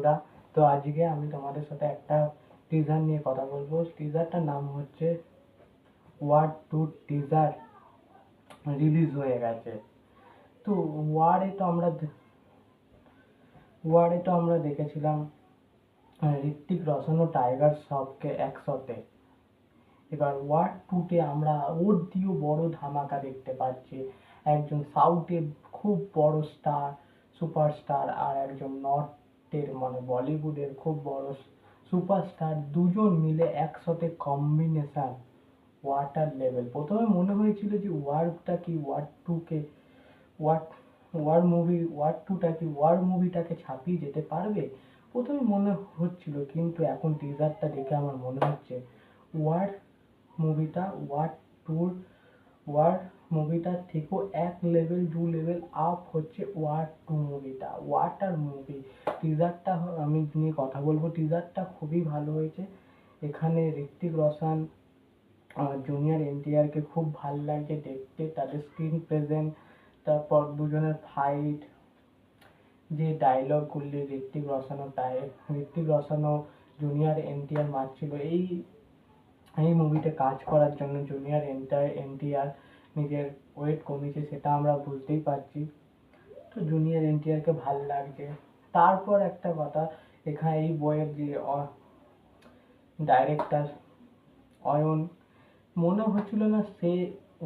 বন্ধুরা। তো আজকে আমি তোমাদের সাথে একটা টিজার নিয়ে কথা বলবো। টিজারটার নাম হচ্ছে ওয়ার টু। টিজার রিলিজ হয়ে গেছে। তো ওয়ারে তো আমরা দেখেছিলাম ঋত্বিক রোশন ও টাইগার শ্রফকে একসাথে। এবার ওয়ার টুতে আমরা ওর দিয়েও বড় ধামাকা দেখতে পাচ্ছি। একজন সাউথের খুব বড় স্টার, সুপারস্টার, আর একজন নর্থের মানে বলিউডের খুব বড় সুপারস্টার, দুজন মিলে একসাথে কম্বিনেশন ওয়াটার লেভেল। প্রথমে মনে হয়েছিল যে ওয়ারটা কি ওয়ার টুকে ওয়ার ওয়ার টুটা কি ওয়ার মুভিটাকে ছাপিয়ে যেতে পারবে, প্রথমে মনে হচ্ছিল। কিন্তু এখন টিজারটা দেখে আমার মনে হচ্ছে ওয়ার মুভিটা ওয়ার মুভিটার থেকেও এক লেভেল দু লেভেল আপ হচ্ছে ওয়ার টু মুভিটা। ওয়াটার মুভি টিজারটা আমি নিয়ে কথা বলবো। টিজারটা খুবই ভালো হয়েছে। এখানে ঋত্বিক রোশন জুনিয়র এনটিআরকে খুব ভালো লাগছে দেখতে, তাদের স্ক্রিন প্রেজেন্ট, তারপর দুজনের ফাইট, যে ডায়লগগুলি ঋত্বিক রোশন ও জুনিয়র এনটিআর মারছিল। এই মুভিতে কাজ করার জন্য জুনিয়র এনটিআর নিজের ওয়েট কমিয়েছে, সেটা আমরা বুঝতেই পারছি। তো জুনিয়র এনটিআরকে ভাল লাগছে। তারপর একটা কথা, এখানে এই বইয়ের যে ডাইরেক্টর অয়ন, মনে হচ্ছিল না সে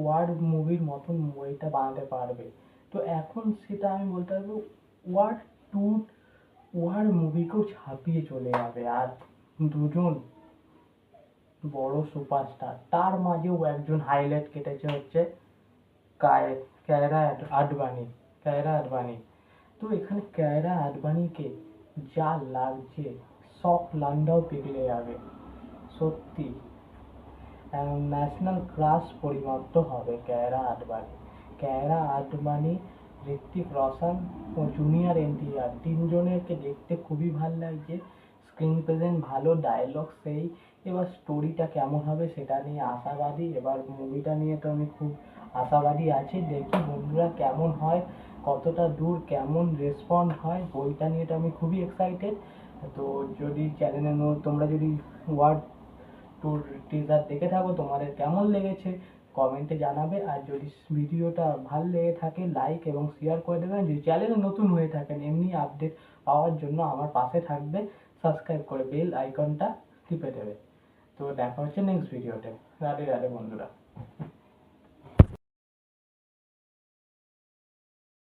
ওয়ার মুভির মতন বইটা বানাতে পারবে। তো এখন সেটা আমি বলতে পারবো ওয়ার টু ওয়ার মুভিকেও ছাপিয়ে চলে যাবে। আর দুজন বড় সুপারস্টার, তার মাঝেও একজন হাইলাইট কেটেছে হচ্ছে কায়রা আডবাণী। তো এখানে কায়রা আডবাণীকে যা লাগছে, সব লান্ডাও পিঘলে যাবে সত্যি। ন্যাশনাল ক্রাশ পরিণত হবে কায়রা আডবাণী, ঋত্বিক রোশন ও জুনিয়র এনটিআর তিনজনেরকে দেখতে খুবই ভালো লাগছে। স্ক্রিন প্রেজেন্ট ভালো, ডায়লগ সেই। এবার স্টোরিটা কেমন হবে সেটা নিয়ে আশাবাদী। এবার মুভিটা নিয়ে তো আমি খুব আশাবাদী আছি। দেখি বন্ধুরা কেমন হয়, কতটা দূর কেমন রেসপন্ড হয়। বইটা নিয়ে তো আমি খুবই এক্সাইটেড। তো যদি চ্যানেলে তোমরা যদি ওয়ার্ড টুর টিজার দেখে থাকো, তোমাদের কেমন লেগেছে কমেন্টে জানাবে। আর যদি ভিডিওটা ভালো লেগে থাকে লাইক এবং শেয়ার করে দেবেন। যদি চ্যানেলে নতুন হয়ে থাকেন, এমনি আপডেট পাওয়ার জন্য আমার পাশে থাকবে, সাবস্ক্রাইব করে বেল আইকনটা টিপে দেবে। তো দেখা হচ্ছে নেক্সট ভিডিওতে। রাধে রাধে বন্ধুরা।